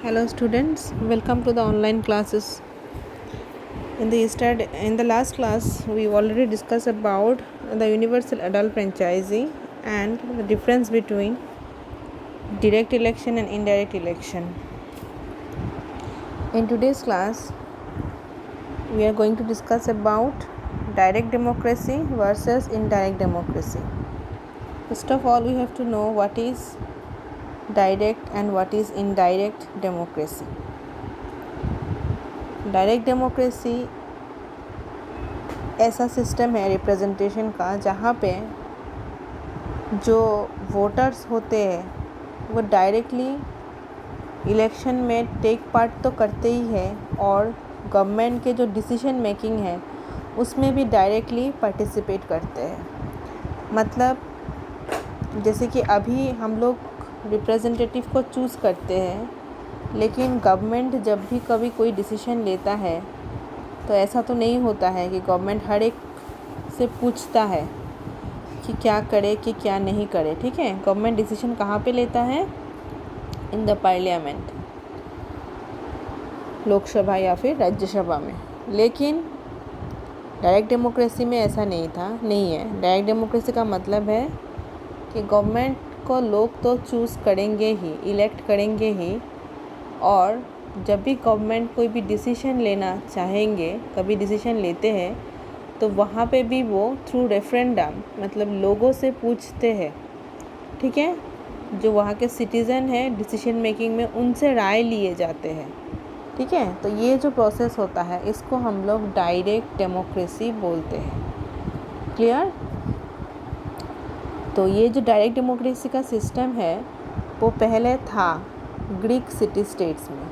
Hello students, welcome to the online classes. In the last class, we already discussed about the universal adult franchisee and the difference between direct election and indirect election. In today's class, we are going to discuss about direct democracy versus indirect democracy. First of all, we have to know what is direct and what is indirect democracy. Direct democracy ऐसा system है representation का जहाँ पे जो voters होते हैं वो directly election में टेक पार्ट तो करते ही हैं और गवर्नमेंट के जो डिसीजन मेकिंग है उसमें भी डायरेक्टली पार्टिसिपेट करते हैं। मतलब जैसे कि अभी हम लोग रिप्रेजेंटेटिव को चूज़ करते हैं, लेकिन गवर्नमेंट जब भी कभी कोई डिसीजन लेता है तो ऐसा तो नहीं होता है कि गवर्नमेंट हर एक से पूछता है कि क्या करे कि क्या नहीं करे। ठीक है, गवर्नमेंट डिसीजन कहाँ पे लेता है? इन द पार्लियामेंट, लोकसभा या फिर राज्यसभा में। लेकिन डायरेक्ट डेमोक्रेसी में ऐसा नहीं है। डायरेक्ट डेमोक्रेसी का मतलब है कि गवर्नमेंट को लोग तो चूज़ करेंगे ही, इलेक्ट करेंगे ही, और जब भी गवर्नमेंट कोई भी डिसीजन लेना चाहेंगे, कभी डिसीजन लेते हैं तो वहाँ पे भी वो थ्रू रेफरेंडम मतलब लोगों से पूछते हैं। ठीक है, जो वहाँ के सिटीज़न हैं डिसीजन मेकिंग में उनसे राय लिए जाते हैं। ठीक है, तो ये जो प्रोसेस होता है इसको हम लोग डायरेक्ट डेमोक्रेसी बोलते हैं। क्लियर? तो ये जो डायरेक्ट डेमोक्रेसी का सिस्टम है वो पहले था ग्रीक सिटी स्टेट्स में।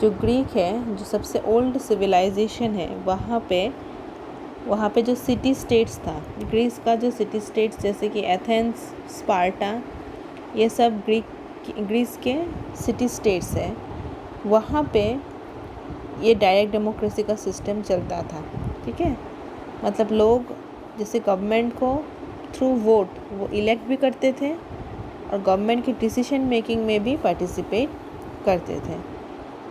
जो ग्रीक है, जो सबसे ओल्ड सिविलाइजेशन है, वहाँ पे जो सिटी स्टेट्स था, ग्रीस का जो सिटी स्टेट्स जैसे कि एथेंस, स्पार्टा, ये सब ग्रीस के सिटी स्टेट्स है। वहाँ पे ये डायरेक्ट डेमोक्रेसी का सिस्टम चलता था। ठीक है, मतलब लोग जैसे गवर्नमेंट को थ्रू वोट वो इलेक्ट भी करते थे और गवर्नमेंट की डिसीजन मेकिंग में भी पार्टिसिपेट करते थे।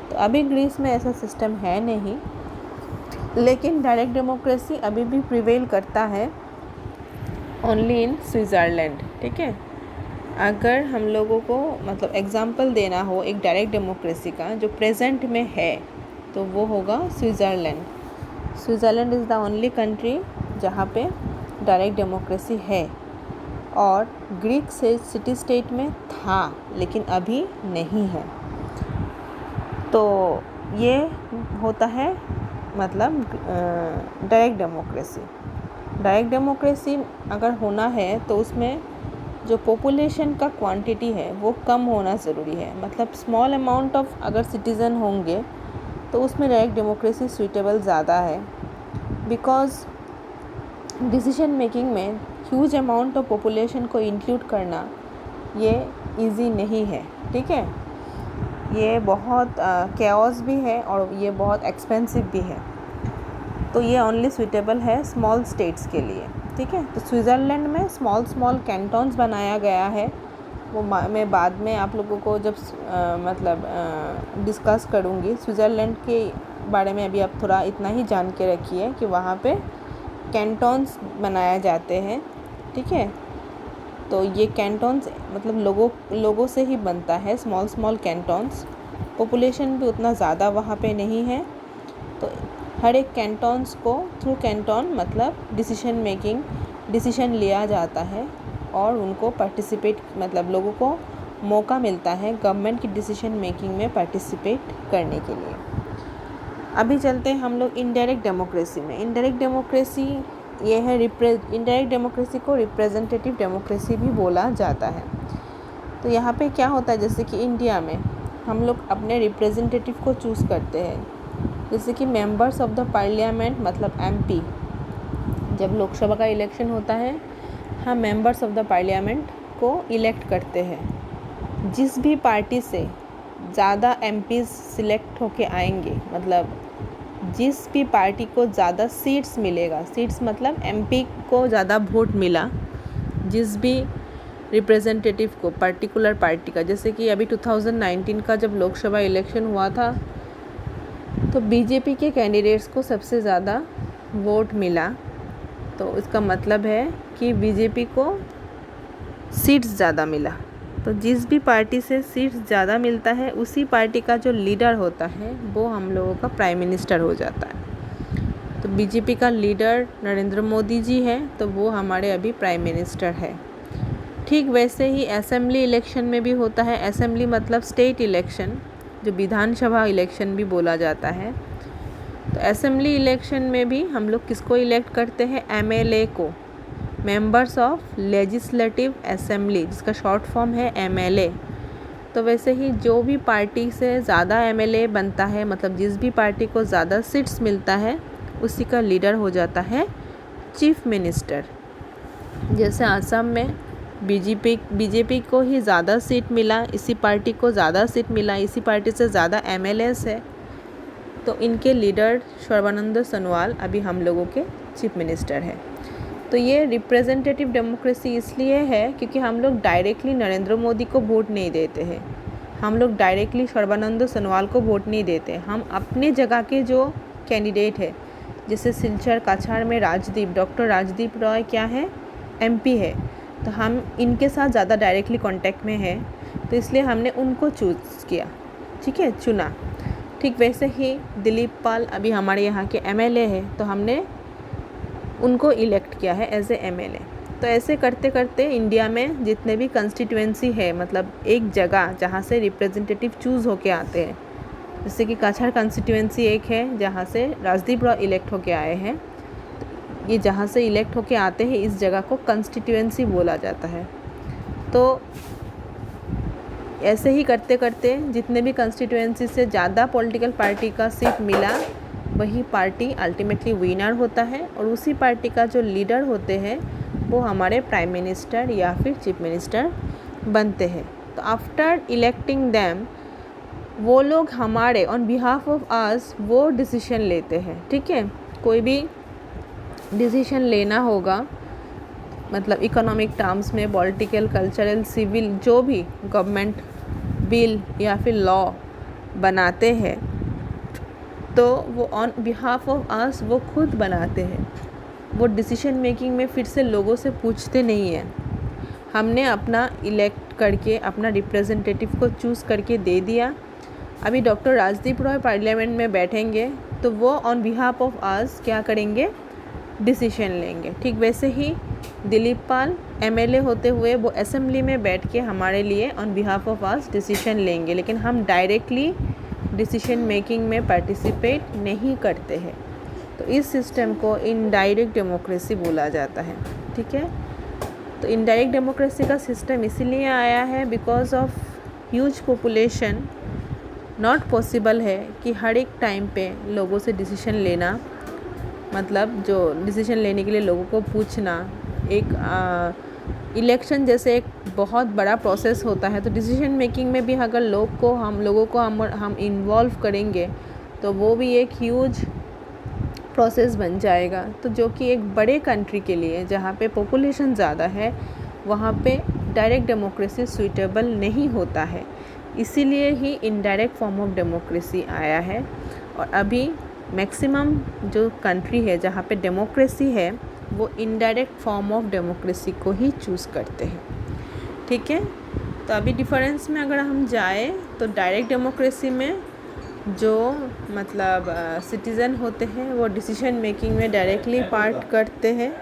तो अभी ग्रीस में ऐसा सिस्टम है नहीं, लेकिन डायरेक्ट डेमोक्रेसी अभी भी प्रिवेल करता है ओनली इन स्विट्ज़रलैंड। ठीक है, अगर हम लोगों को मतलब एग्जांपल देना हो एक डायरेक्ट डेमोक्रेसी का जो प्रेजेंट में है तो वो होगा Switzerland. Switzerland is the only country जहाँ पे डायरेक्ट डेमोक्रेसी है, और ग्रीक से सिटी स्टेट में था लेकिन अभी नहीं है। तो ये होता है मतलब डायरेक्ट डेमोक्रेसी। डायरेक्ट डेमोक्रेसी अगर होना है तो उसमें जो पॉपुलेशन का क्वांटिटी है वो कम होना ज़रूरी है। मतलब स्मॉल अमाउंट ऑफ अगर सिटीज़न होंगे तो उसमें डायरेक्ट डेमोक्रेसी सूटेबल ज़्यादा है, बिकॉज़ डिसीजन मेकिंग में ह्यूज अमाउंट ऑफ पॉपुलेशन को इंक्लूड करना ये इजी नहीं है। ठीक है, ये बहुत कैओस भी है और ये बहुत एक्सपेंसिव भी है। तो ये ओनली सूटेबल है स्मॉल स्टेट्स के लिए। ठीक है, तो स्विट्ज़रलैंड में स्मॉल कैंटन्स बनाया गया है। वो मैं बाद में आप लोगों को जब डिस्कस करूँगी। स्विट्ज़रलैंड के बारे में अभी आप थोड़ा इतना ही जान के रखिए कि वहाँ पे कैंटन्स बनाए जाते हैं। ठीक है, तो ये कैंटन्स मतलब लोगों से ही बनता है, स्मॉल कैंटन्स। पॉपुलेशन भी उतना ज़्यादा वहाँ पे नहीं है, तो हर एक कैंटन्स को थ्रू कैंटन मतलब डिसीजन लिया जाता है और उनको पार्टिसिपेट मतलब लोगों को मौका मिलता है गवर्नमेंट की डिसीजन मेकिंग में पार्टिसिपेट करने के लिए। अभी चलते हैं हम लोग इनडायरेक्ट डेमोक्रेसी में। इनडायरेक्ट डेमोक्रेसी ये है इनडायरेक्ट डेमोक्रेसी को रिप्रेजेंटेटिव डेमोक्रेसी भी बोला जाता है। तो यहाँ पे क्या होता है, जैसे कि इंडिया में हम लोग अपने रिप्रेजेंटेटिव को चूज़ करते हैं, जैसे कि मेंबर्स ऑफ द पार्लियामेंट मतलब एमपी। जब लोकसभा का इलेक्शन होता है हम मेंबर्स ऑफ द पार्लियामेंट को इलेक्ट करते हैं। जिस भी पार्टी से ज़्यादा एमपीज़ सिलेक्ट होके आएंगे, मतलब जिस भी पार्टी को ज़्यादा सीट्स मिलेगा, सीट्स मतलब एमपी को ज़्यादा वोट मिला, जिस भी रिप्रेजेंटेटिव को पर्टिकुलर पार्टी का। जैसे कि अभी 2019 का जब लोकसभा इलेक्शन हुआ था तो बीजेपी के कैंडिडेट्स को सबसे ज़्यादा वोट मिला, तो इसका मतलब है कि बीजेपी को सीट्स ज़्यादा मिला। तो जिस भी पार्टी से सीट्स ज़्यादा मिलता है उसी पार्टी का जो लीडर होता है वो हम लोगों का प्राइम मिनिस्टर हो जाता है। तो बीजेपी का लीडर नरेंद्र मोदी जी हैं, तो वो हमारे अभी प्राइम मिनिस्टर है। ठीक वैसे ही असेंबली इलेक्शन में भी होता है। असेंबली मतलब स्टेट इलेक्शन, जो विधानसभा इलेक्शन भी बोला जाता है। तो असेंबली इलेक्शन में भी हम लोग किसको इलेक्ट करते हैं? एमएलए को, मेंबर्स ऑफ लेजिस्लेटिव असेंबली, जिसका शॉर्ट फॉर्म है एमएलए। तो वैसे ही जो भी पार्टी से ज़्यादा एमएलए बनता है, मतलब जिस भी पार्टी को ज़्यादा सीट्स मिलता है उसी का लीडर हो जाता है चीफ मिनिस्टर। जैसे आसाम में बीजेपी को ही ज़्यादा सीट मिला, इसी पार्टी को ज़्यादा सीट मिला, इसी पार्टी से ज़्यादा एमएलएस है, तो इनके लीडर सर्बानंद सोनोवाल अभी हम लोगों के चीफ मिनिस्टर है। तो ये रिप्रेजेंटेटिव डेमोक्रेसी इसलिए है क्योंकि हम लोग डायरेक्टली नरेंद्र मोदी को वोट नहीं देते हैं, हम लोग डायरेक्टली सर्बानंद सोनोवाल को वोट नहीं देते। हम अपने जगह के जो कैंडिडेट है, जैसे सिलचर काछाड़ में डॉक्टर राजदीप रॉय क्या है? एमपी है, तो हम इनके साथ ज़्यादा डायरेक्टली कांटेक्ट में है, तो इसलिए हमने उनको चूज़ किया, ठीक है, चुना। ठीक वैसे ही दिलीप पाल अभी हमारे यहाँ के एमएलए है, तो हमने उनको इलेक्ट किया है एज ए एमएलए। तो ऐसे करते करते इंडिया में जितने भी कंस्टिट्यूएंसी है, मतलब एक जगह जहाँ से रिप्रेजेंटेटिव चूज़ होके आते हैं, जैसे कि काछाड़ कंस्टिट्यूएंसी एक है जहाँ से राजदीप रॉय इलेक्ट होके आए हैं। ये जहाँ से इलेक्ट होके आते हैं इस जगह को कंस्टिट्यूएंसी बोला जाता है। तो ऐसे ही करते करते जितने भी कंस्टिट्यूएंसी से ज़्यादा पॉलिटिकल पार्टी का सीट मिला वही पार्टी अल्टीमेटली विनर होता है, और उसी पार्टी का जो लीडर होते हैं वो हमारे प्राइम मिनिस्टर या फिर चीफ मिनिस्टर बनते हैं। तो आफ्टर इलेक्टिंग देम वो लोग हमारे ऑन बिहाफ ऑफ अस वो डिसीजन लेते हैं, ठीक है। कोई भी डिसीजन लेना होगा, मतलब इकोनॉमिक टर्म्स में, पॉलिटिकल, कल्चरल, सिविल, जो भी गवर्नमेंट बिल या फिर लॉ बनाते हैं तो वो ऑन बिहाफ ऑफ अस वो खुद बनाते हैं। वो डिसीजन मेकिंग में फिर से लोगों से पूछते नहीं हैं। हमने अपना इलेक्ट करके अपना रिप्रेजेंटेटिव को चूज़ करके दे दिया। अभी डॉक्टर राजदीप रॉय पार्लियामेंट में बैठेंगे तो वो ऑन बिहाफ ऑफ अस क्या करेंगे? डिसीजन लेंगे। ठीक वैसे ही दिलीप पाल एमएलए होते हुए वो असेंबली में बैठ के हमारे लिए on behalf of us decision लेंगे, लेकिन हम डायरेक्टली डिसीजन मेकिंग में पार्टिसिपेट नहीं करते हैं। तो इस सिस्टम को इनडायरेक्ट डेमोक्रेसी बोला जाता है, ठीक है। तो इनडायरेक्ट डेमोक्रेसी का सिस्टम इसीलिए आया है because of huge population not possible है कि हर एक टाइम पे लोगों से डिसीजन लेना, मतलब जो डिसीजन लेने के लिए लोगों को पूछना, एक इलेक्शन जैसे एक बहुत बड़ा प्रोसेस होता है। तो डिसीजन मेकिंग में भी अगर हम लोगों को हम इन्वॉल्व करेंगे तो वो भी एक ह्यूज प्रोसेस बन जाएगा। तो जो कि एक बड़े कंट्री के लिए जहाँ पे पॉपुलेशन ज़्यादा है वहाँ पे डायरेक्ट डेमोक्रेसी सूटेबल नहीं होता है, इसीलिए ही इनडायरेक्ट फॉर्म ऑफ डेमोक्रेसी आया है। और अभी मैक्सिमम जो कंट्री है जहाँ पे डेमोक्रेसी है वो इनडायरेक्ट फॉर्म ऑफ डेमोक्रेसी को ही चूज़ करते हैं, ठीक है। तो अभी डिफरेंस में अगर हम जाए तो डायरेक्ट डेमोक्रेसी में जो मतलब सिटीज़न होते हैं वो डिसीजन मेकिंग में डायरेक्टली पार्ट करते हैं,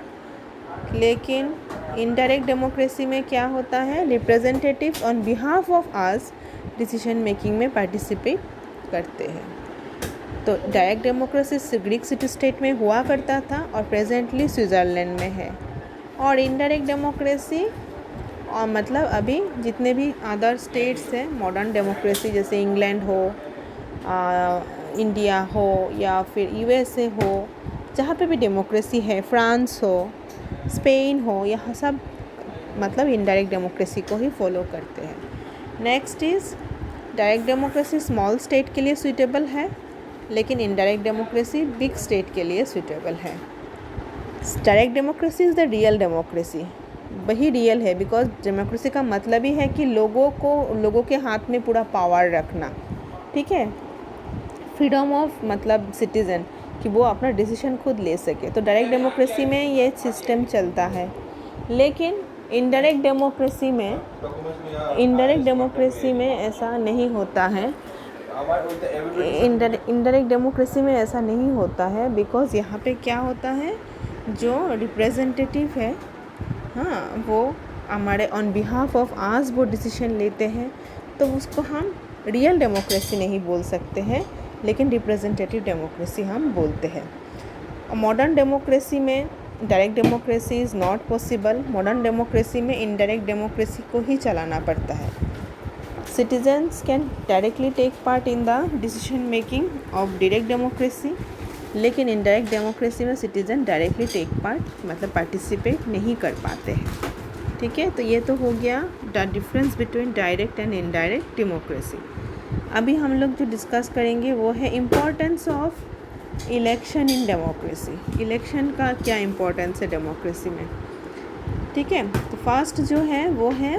लेकिन इनडायरेक्ट डेमोक्रेसी में क्या होता है? Representative on behalf of us decision making में पार्टिसिपेट करते हैं। तो direct democracy Greek city state में हुआ करता था और प्रेजेंटली स्विट्ज़रलैंड में है। और इनडायरेक्ट डेमोक्रेसी और मतलब अभी जितने भी अदर स्टेट्स हैं मॉडर्न डेमोक्रेसी, जैसे इंग्लैंड हो, इंडिया हो या फिर यूएसए हो, जहाँ पे भी डेमोक्रेसी है, फ्रांस हो, स्पेन हो, यहाँ सब मतलब इनडायरेक्ट डेमोक्रेसी को ही फॉलो करते हैं। Next is direct democracy small state के लिए सूटेबल है, लेकिन इनडायरेक्ट डेमोक्रेसी बिग स्टेट के लिए सूटेबल है। Direct democracy is the real democracy. वही रियल है, बिकॉज डेमोक्रेसी का मतलब ही है कि लोगों के हाथ में पूरा पावर रखना, ठीक है। फ्रीडम ऑफ मतलब सिटीज़न, कि वो अपना डिसीजन खुद ले सके। तो डायरेक्ट डेमोक्रेसी में ये सिस्टम चलता है। लेकिन इनडायरेक्ट डेमोक्रेसी में ऐसा नहीं होता है। इनडायरेक्ट डेमोक्रेसी में ऐसा नहीं होता है, बिकॉज़ यहाँ पे क्या होता है, जो रिप्रेजेंटेटिव है, हाँ, वो हमारे ऑन बिहाफ ऑफ आस वो डिसीजन लेते हैं। तो उसको हम रियल डेमोक्रेसी नहीं बोल सकते हैं, लेकिन रिप्रेजेंटेटिव डेमोक्रेसी हम बोलते हैं। मॉडर्न डेमोक्रेसी में direct democracy is not possible. Modern democracy में इनडायरेक्ट डेमोक्रेसी को ही चलाना पड़ता है। Citizens can directly take part in the decision making of direct democracy, लेकिन इनडायरेक्ट डेमोक्रेसी में सिटीजन डायरेक्टली टेक पार्ट मतलब पार्टिसिपेट नहीं कर पाते हैं, ठीक है। तो ये तो हो गया the difference between direct and indirect democracy. अभी हम लोग जो डिस्कस करेंगे वो है importance of election in democracy. Election का क्या इम्पोर्टेंस है डेमोक्रेसी में, ठीक है। तो फर्स्ट जो है वो है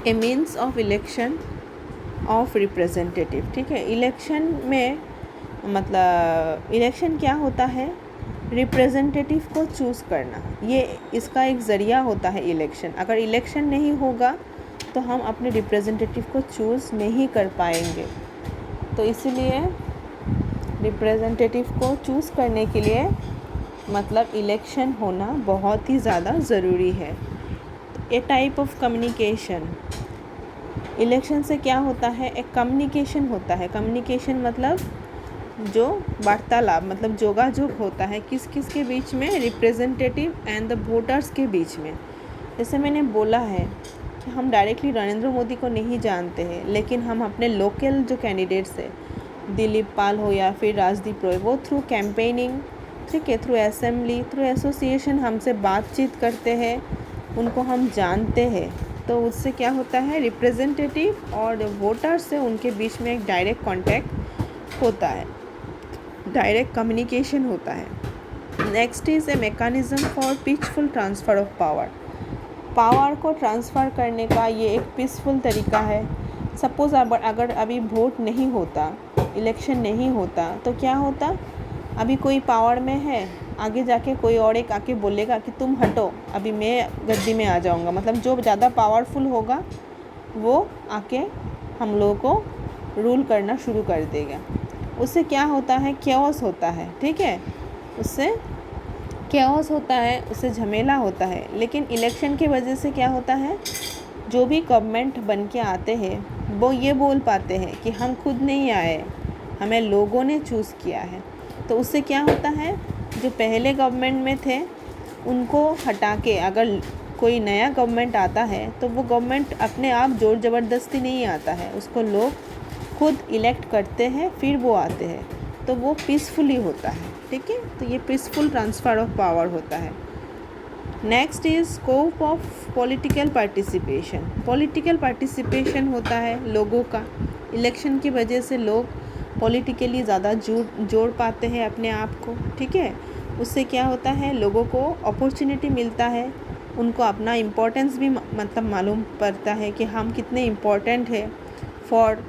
a means of election of representative, ठीक है। इलेक्शन में मतलब इलेक्शन क्या होता है, रिप्रेजेंटेटिव को चूज़ करना, ये इसका एक ज़रिया होता है इलेक्शन। अगर इलेक्शन नहीं होगा तो हम अपने रिप्रेजेंटेटिव को चूज़ नहीं कर पाएंगे। तो इसीलिए रिप्रेजेंटेटिव को चूज़ करने के लिए मतलब इलेक्शन होना बहुत ही ज़्यादा ज़रूरी है। ए टाइप ऑफ कम्युनिकेशन, इलेक्शन से क्या होता है, एक कम्युनिकेशन होता है। कम्युनिकेशन मतलब जो वार्तालाप मतलब जोगाजोग होता है किस किस के बीच में, रिप्रेजेंटेटिव एंड द वोटर्स के बीच में। जैसे मैंने बोला है कि हम डायरेक्टली नरेंद्र मोदी को नहीं जानते हैं, लेकिन हम अपने लोकल जो कैंडिडेट्स हैं, दिलीप पाल हो या फिर राजदीप रॉय, वो थ्रू कैंपेनिंग, ठीक है, थ्रू असेंबली, थ्रू एसोसिएशन हमसे बातचीत करते हैं, उनको हम जानते हैं। तो उससे क्या होता है, रिप्रेजेंटेटिव और वोटर्स से उनके बीच में एक डायरेक्ट कॉन्टैक्ट होता है, डायरेक्ट कम्युनिकेशन होता है। Next is a mechanism for peaceful transfer of power को ट्रांसफ़र करने का ये एक पीसफुल तरीका है। सपोज़ अगर अभी वोट नहीं होता, इलेक्शन नहीं होता, तो क्या होता, अभी कोई पावर में है, आगे जाके कोई और एक आके बोलेगा कि तुम हटो, अभी मैं गद्दी में आ जाऊंगा। मतलब जो ज़्यादा पावरफुल होगा वो आके हम लोगों को रूल करना शुरू कर देगा। उससे क्या होता है, कैओस होता है, ठीक है, उससे कैओस होता है, उससे झमेला होता है। लेकिन इलेक्शन की वजह से क्या होता है, जो भी गवर्नमेंट बन के आते हैं वो ये बोल पाते हैं कि हम खुद नहीं आए, हमें लोगों ने चूज़ किया है। तो उससे क्या होता है, जो पहले गवर्नमेंट में थे उनको हटा के अगर कोई नया गवर्नमेंट आता है तो वो गवर्नमेंट अपने आप जोर ज़बरदस्ती नहीं आता है, उसको लोग खुद इलेक्ट करते हैं, फिर वो आते हैं। तो वो पीसफुली होता है, ठीक है। तो ये पीसफुल ट्रांसफ़र ऑफ पावर होता है। Next is scope of political participation. Political participation होता है लोगों का, इलेक्शन की वजह से लोग पॉलिटिकली ज़्यादा जोड़ पाते हैं अपने आप को, ठीक है। उससे क्या होता है, लोगों को अपॉर्चुनिटी मिलता है, उनको अपना इम्पोर्टेंस भी मतलब मालूम पड़ता है कि हम कितने इम्पोर्टेंट है for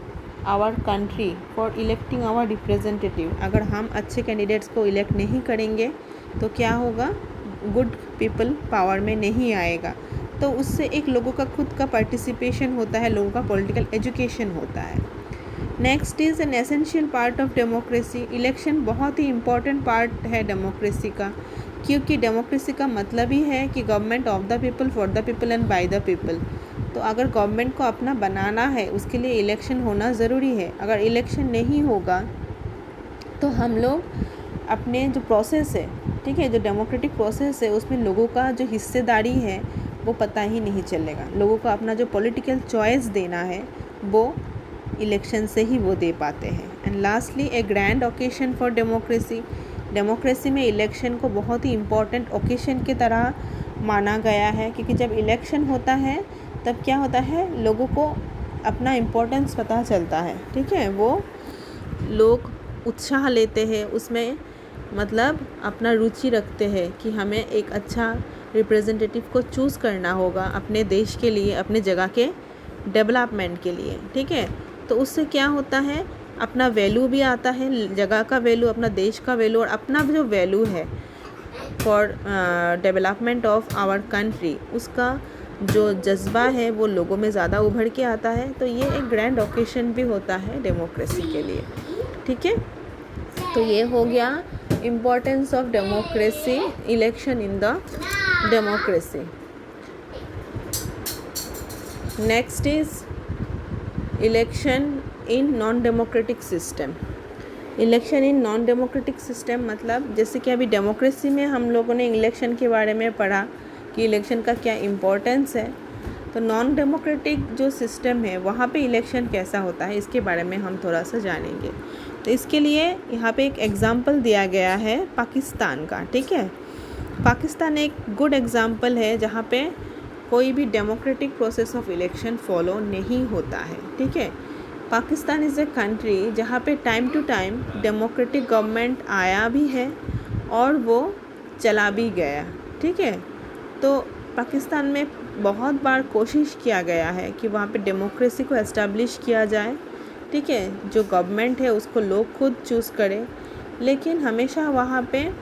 our country, for electing our representative. अगर हम अच्छे कैंडिडेट्स को इलेक्ट नहीं करेंगे तो क्या होगा, गुड पीपल पावर में नहीं आएगा। तो उससे एक लोगों का खुद का पार्टिसिपेशन होता है, लोगों का पॉलिटिकल एजुकेशन होता है। Next is an essential part of democracy. Election बहुत ही इम्पॉर्टेंट पार्ट है डेमोक्रेसी का, क्योंकि डेमोक्रेसी का मतलब ही है कि government of the people, for the people and by the people. तो अगर गवर्नमेंट को अपना बनाना है उसके लिए इलेक्शन होना ज़रूरी है। अगर इलेक्शन नहीं होगा तो हम लोग अपने जो प्रोसेस है, ठीक है, जो डेमोक्रेटिक प्रोसेस है उसमें लोगों का जो हिस्सेदारी है वो पता ही नहीं चलेगा। लोगों को अपना जो पॉलिटिकल चॉइस देना है वो इलेक्शन से ही वो दे पाते हैं। And lastly A grand occasion for democracy. Democracy में इलेक्शन को बहुत ही इम्पोर्टेंट ओकेशन की तरह माना गया है, क्योंकि जब इलेक्शन होता है तब क्या होता है, लोगों को अपना इम्पोर्टेंस पता चलता है, ठीक है। वो लोग उत्साह लेते हैं, उसमें मतलब अपना रुचि रखते हैं कि हमें एक अच्छा रिप्रेजेंटेटिव को चूज़ करना होगा अपने देश के लिए, अपने जगह के डेवलपमेंट के लिए, ठीक है। तो उससे क्या होता है, अपना वैल्यू भी आता है, जगह का वैल्यू, अपना देश का वैल्यू और अपना जो वैल्यू है for development of our country, उसका जो जज्बा है वो लोगों में ज़्यादा उभर के आता है। तो ये एक ग्रैंड ओकेशन भी होता है डेमोक्रेसी के लिए, ठीक है। तो ये हो गया importance of democracy, election in the democracy. Next is election in non democratic system. Election in non democratic system मतलब जैसे कि अभी डेमोक्रेसी में हम लोगों ने इलेक्शन के बारे में पढ़ा कि इलेक्शन का क्या इम्पोर्टेंस है, तो नॉन डेमोक्रेटिक जो सिस्टम है वहाँ पे इलेक्शन कैसा होता है इसके बारे में हम थोड़ा सा जानेंगे। तो इसके लिए यहाँ पे एक एग्ज़ाम्पल दिया गया है पाकिस्तान का, ठीक है। पाकिस्तान एक गुड एग्ज़ाम्पल है जहाँ पे कोई भी democratic process of election follow नहीं होता है, ठीक है। पाकिस्तान इज़ ए कंट्री जहाँ पे time to time democratic government आया भी है और वो चला भी गया, ठीक है। तो पाकिस्तान में बहुत बार कोशिश किया गया है कि वहाँ पे डेमोक्रेसी को एस्टेब्लिश किया जाए, ठीक है, जो गवर्नमेंट है उसको लोग खुद चूज़ करें, लेकिन हमेशा वहाँ पे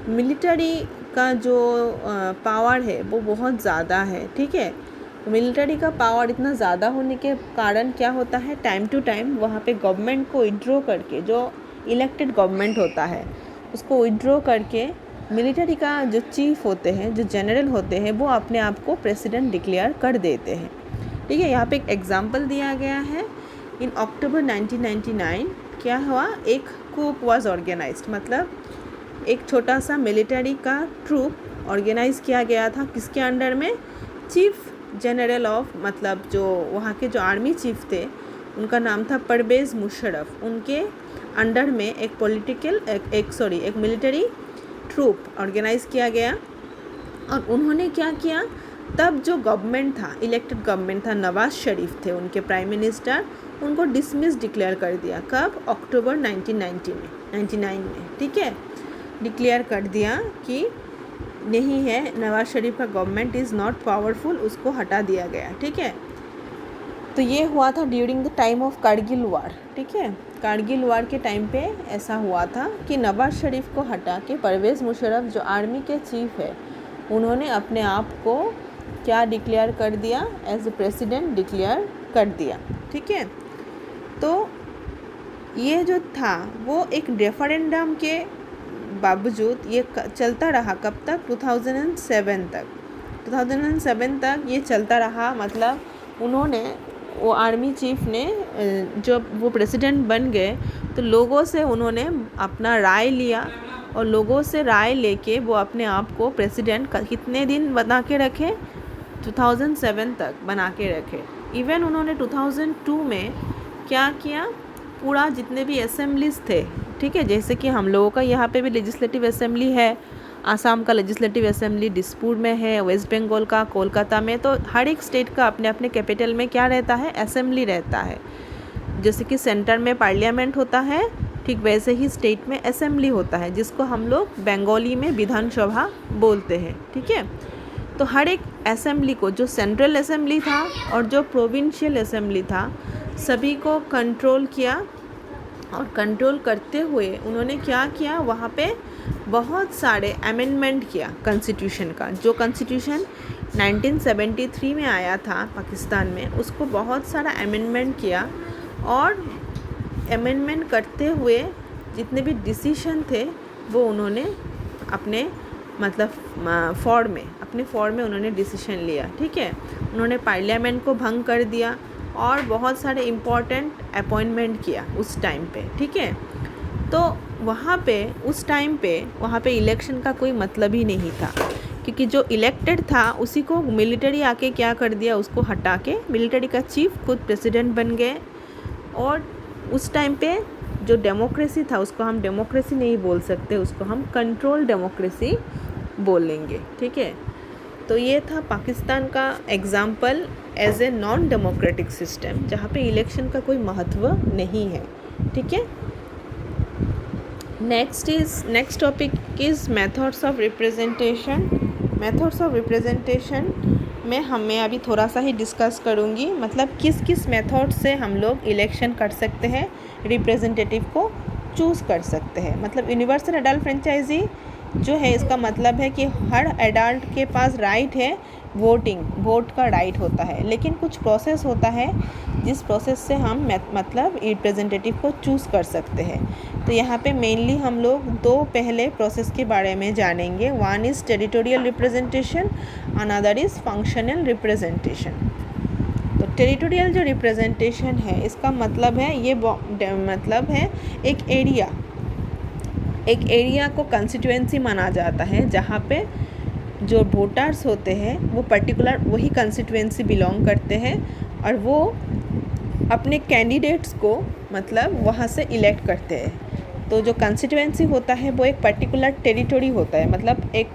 मिलिट्री का जो पावर है वो बहुत ज़्यादा है, ठीक है। मिलिट्री का पावर इतना ज़्यादा होने के कारण क्या होता है, टाइम टू टाइम वहाँ पे गवर्नमेंट को विड्रॉ करके, जो इलेक्टेड गवर्नमेंट होता है उसको विड्रॉ करके मिलिट्री का जो चीफ होते हैं, जो जनरल होते हैं, वो अपने आप को प्रेसिडेंट डिक्लेयर कर देते हैं, ठीक है। यहाँ पे एक एग्जांपल दिया गया है। इन अक्टूबर 1999 क्या हुआ, एक कूप वाज ऑर्गेनाइज्ड, मतलब एक छोटा सा मिलिट्री का ट्रूप ऑर्गेनाइज किया गया था, किसके अंडर में, चीफ जनरल ऑफ, मतलब जो वहाँ के जो आर्मी चीफ थे उनका नाम था परवेज़ मुशर्रफ, उनके अंडर में एक मिलिट्री ट्रूप ऑर्गेनाइज़ किया गया। और उन्होंने क्या किया, तब जो गवर्नमेंट था, इलेक्टेड गवर्नमेंट था, नवाज शरीफ थे उनके प्राइम मिनिस्टर, उनको डिसमिस डिक्लेयर कर दिया। कब, अक्टूबर 1999 में, ठीक है, डिक्लेयर कर दिया कि नहीं है, नवाज शरीफ का गवर्नमेंट इज़ नॉट पावरफुल, उसको हटा दिया गया, ठीक है। तो ये हुआ था during the time of Kargil war, ठीक है। कारगिल वार के टाइम पे ऐसा हुआ था कि नवाज शरीफ को हटा के परवेज़ मुशर्रफ जो आर्मी के चीफ है, उन्होंने अपने आप को क्या डिक्लेयर कर दिया, एज ए प्रेसिडेंट डिक्लेयर कर दिया, ठीक है। तो ये जो था वो एक रेफरेंडम के बावजूद ये चलता रहा, कब तक, 2007 तक ये चलता रहा। मतलब उन्होंने, वो आर्मी चीफ ने, जब वो प्रेसिडेंट बन गए तो लोगों से उन्होंने अपना राय लिया और लोगों से राय लेके वो अपने आप को प्रेसिडेंट कितने दिन बना के रखे, 2007 तक बना के रखे। इवन उन्होंने 2002 में क्या किया, पूरा जितने भी असेंबलीज थे, ठीक है, जैसे कि हम लोगों का यहाँ पे भी लेजिस्लेटिव असेंबली है, आसाम का लेजिस्लेटिव असेंबली दिसपुर में है, वेस्ट बंगाल का कोलकाता में, तो हर एक स्टेट का अपने अपने कैपिटल में क्या रहता है, असेंबली रहता है। जैसे कि सेंटर में पार्लियामेंट होता है, ठीक वैसे ही स्टेट में असेंबली होता है, जिसको हम लोग बंगाली में विधानसभा बोलते हैं, ठीक है। तो हर एक असेंबली को, जो सेंट्रल असेंबली था और जो प्रोविंशियल असेंबली था, सभी को कंट्रोल किया। और कंट्रोल करते हुए उन्होंने क्या किया, वहाँ पे बहुत सारे अमेंडमेंट किया कॉन्स्टिट्यूशन का। जो कॉन्स्टिट्यूशन 1973 में आया था पाकिस्तान में, उसको बहुत सारा अमेंडमेंट किया। और अमेंडमेंट करते हुए जितने भी डिसीशन थे वो उन्होंने अपने अपने फॉर्म में उन्होंने डिसीशन लिया, ठीक है। उन्होंने पार्लियामेंट को भंग कर दिया और बहुत सारे इम्पॉर्टेंट अपॉइंटमेंट किया उस टाइम पे, ठीक है। तो वहाँ पे उस टाइम पे वहाँ पे इलेक्शन का कोई मतलब ही नहीं था, क्योंकि जो इलेक्टेड था उसी को मिलिट्री आके क्या कर दिया, उसको हटा के मिलिट्री का चीफ खुद प्रेसिडेंट बन गए। और उस टाइम पे जो डेमोक्रेसी था उसको हम डेमोक्रेसी नहीं बोल सकते, उसको हम कंट्रोल डेमोक्रेसी बोलेंगे, ठीक है। तो ये था पाकिस्तान का example as a non democratic system, जहाँ पे इलेक्शन का कोई महत्व नहीं है, ठीक है। Next topic is methods of representation. Methods of representation में मैं अभी थोड़ा सा ही डिस्कस करूँगी, मतलब किस किस मेथड से हम लोग इलेक्शन कर सकते हैं, रिप्रेजेंटेटिव को चूज़ कर सकते हैं। मतलब यूनिवर्सल एडल्ट फ्रेंचाइजी जो है, इसका मतलब है कि हर एडल्ट के पास राइट है, वोट का राइट होता है, लेकिन कुछ प्रोसेस होता है जिस प्रोसेस से हम मतलब रिप्रेजेंटेटिव को चूज़ कर सकते हैं। तो यहाँ पे मेनली हम लोग दो पहले प्रोसेस के बारे में जानेंगे। One is territorial representation, another is functional representation. तो टेरिटोरियल जो रिप्रेजेंटेशन है, इसका मतलब है मतलब है एक एरिया को कंस्टिट्यूएंसी माना जाता है, जहाँ पे जो वोटर्स होते हैं वो पर्टिकुलर वही कंस्टिट्यूएंसी बिलोंग करते हैं और वो अपने कैंडिडेट्स को मतलब वहाँ से इलेक्ट करते हैं। तो जो कंस्टिट्यूएंसी होता है वो एक पर्टिकुलर टेरिटोरी होता है, मतलब एक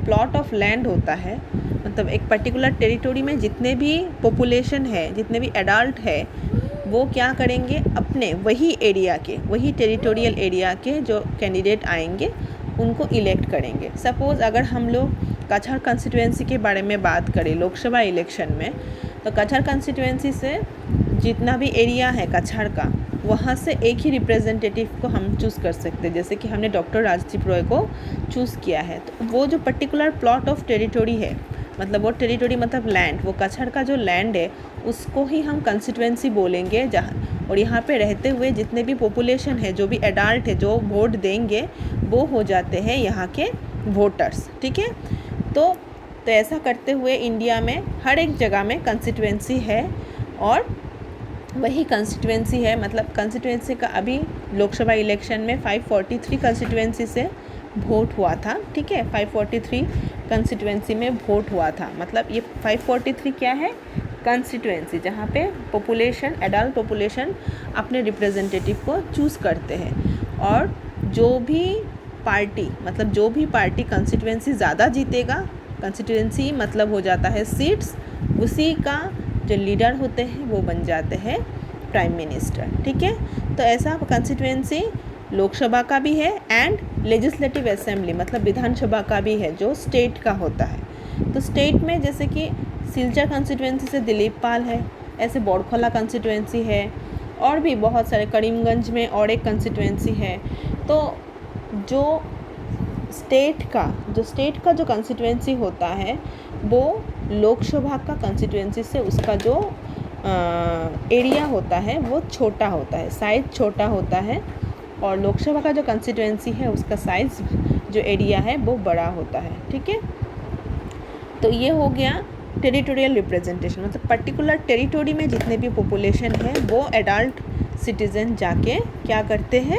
प्लॉट ऑफ लैंड होता है। मतलब एक पर्टिकुलर टेरिटोरी में जितने भी पॉपुलेशन है, जितने भी एडल्ट है, वो क्या करेंगे, अपने वही एरिया के, वही टेरिटोरियल एरिया के जो कैंडिडेट आएंगे उनको इलेक्ट करेंगे। सपोज़ अगर हम लोग कछार कंस्टिट्यूएंसी के बारे में बात करें लोकसभा इलेक्शन में, तो कछार कंस्टिट्यूएंसी से जितना भी एरिया है कछार का, वहाँ से एक ही रिप्रेजेंटेटिव को हम चूज़ कर सकते हैं। जैसे कि हमने डॉक्टर राजदीप रॉय को चूज़ किया है, तो वो जो पर्टिकुलर प्लॉट ऑफ टेरिटोरी है, मतलब वो टेरिटोरी मतलब लैंड, वो कछार का जो लैंड है उसको ही हम कंस्टिट्यूएंसी बोलेंगे। जहाँ और यहाँ पे रहते हुए जितने भी पॉपुलेशन है, जो भी एडल्ट है जो वोट देंगे, वो हो जाते हैं यहाँ के वोटर्स। ठीक है, तो ऐसा करते हुए इंडिया में हर एक जगह में कंस्टिट्यूएंसी है और वही कंस्टिट्यूएंसी है। मतलब कंस्टिट्यूएंसी का अभी लोकसभा इलेक्शन में 543 कंस्टिट्यूएंसी से वोट हुआ था। ठीक है, 543 कंस्टिट्यूएंसी में वोट हुआ था। मतलब ये 543 क्या है, कंस्टिट्यूएंसी, जहाँ पे पॉपुलेशन, एडल्ट पॉपुलेशन अपने रिप्रेजेंटेटिव को चूज़ करते हैं। और जो भी पार्टी कंस्टिट्यूएंसी ज़्यादा जीतेगा, कंस्टिट्यूएंसी मतलब हो जाता है सीट्स, उसी का जो लीडर होते हैं वो बन जाते हैं प्राइम मिनिस्टर। ठीक है, तो ऐसा कंस्टिट्यूएंसी लोकसभा का भी है एंड लेजिस्लेटिव असेंबली मतलब विधानसभा का भी है, जो स्टेट का होता है। तो स्टेट में जैसे कि सिलचर कंस्टिट्यूएंसी से दिलीप पाल है, ऐसे बोरखोला कंस्टिट्यूएंसी है, और भी बहुत सारे, करीमगंज में और एक कंस्टिट्यूएंसी है। तो जो स्टेट का जो कंस्टिट्यूएंसी होता है वो लोकसभा का कंस्टिट्यूएंसी से उसका जो एरिया होता है वो छोटा होता है, साइज़ छोटा होता है, और लोकसभा का जो कंस्टिट्यूएंसी है उसका साइज़ जो एरिया है वो बड़ा होता है। ठीक है, तो ये हो गया टेरिटोरियल रिप्रेजेंटेशन। मतलब पर्टिकुलर टेरिटोरी में जितने भी पॉपुलेशन है वो एडल्ट सिटीज़न जाके क्या करते हैं,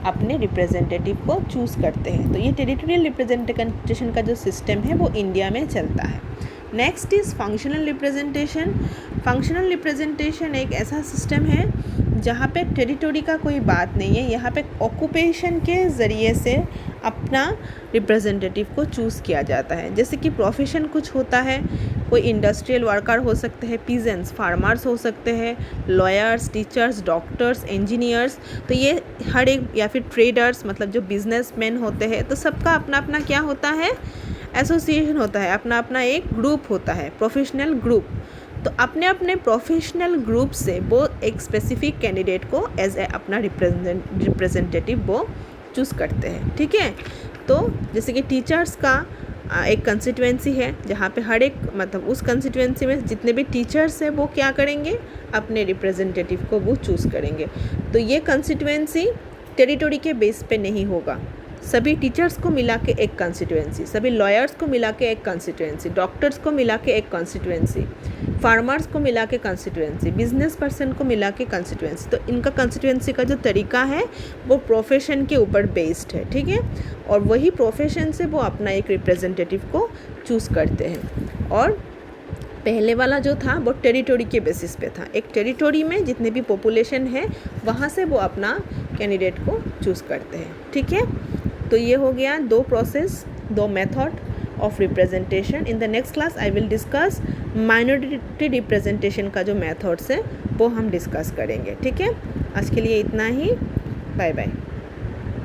अपने रिप्रेजेंटेटिव को चूज़ करते हैं। तो ये टेरिटोरियल रिप्रेजेंटेशन का जो सिस्टम है वो इंडिया में चलता है। Next is functional representation. Functional representation एक ऐसा सिस्टम है जहाँ पे टेरिटोरी का कोई बात नहीं है, यहाँ पे ऑक्यूपेशन के ज़रिए से अपना रिप्रेजेंटेटिव को चूज़ किया जाता है। जैसे कि प्रोफेशन कुछ होता है, कोई इंडस्ट्रियल वर्कर हो सकते हैं, पीजेंट्स फार्मर्स हो सकते हैं, लॉयर्स, टीचर्स, डॉक्टर्स, इंजीनियर्स। तो ये हर एक, या फिर ट्रेडर्स मतलब जो बिजनेसमैन होते हैं, तो सबका अपना अपना क्या होता है, एसोसिएशन होता है, अपना अपना एक ग्रुप होता है, प्रोफेशनल ग्रुप। तो अपने अपने प्रोफेशनल ग्रुप से वो एक स्पेसिफिक कैंडिडेट को एज ए अपना रिप्रेजेंटेटिव वो चूज़ करते हैं। ठीक है, तो जैसे कि टीचर्स का एक कंस्टिट्यूएंसी है जहाँ पे हर एक मतलब उस कंस्टिट्यूएंसी में जितने भी टीचर्स हैं वो क्या करेंगे, अपने रिप्रेजेंटेटिव को वो चूज़ करेंगे। तो ये कंस्टिट्यूएंसी टेरिटोरी के बेस पे नहीं होगा, सभी टीचर्स को मिला के एक कंस्टिट्यूएंसी, सभी लॉयर्स को मिला के एक कंस्टिट्यूएंसी, डॉक्टर्स को मिला के एक कंस्टिट्यूएंसी, फार्मर्स को मिला के कंस्टिट्यूएंसी, बिजनेस पर्सन को मिला के कंस्टिट्यूएंसी। तो इनका कंस्टिट्यूएंसी का जो तरीका है वो प्रोफेशन के ऊपर बेस्ड है। ठीक है, और वही प्रोफेशन से वो अपना एक रिप्रेजेंटेटिव को चूज़ करते हैं। और पहले वाला जो था वो टेरिटोरी के बेसिस पे था, एक टेरिटोरी में जितने भी पॉपुलेशन है वहाँ से वो अपना कैंडिडेट को चूज़ करते हैं। ठीक है, तो ये हो गया दो प्रोसेस, दो method of representation. In the next class I will discuss minority representation का जो मेथड्स है वो हम डिस्कस करेंगे। ठीक है, आज के लिए इतना ही, बाय बाय।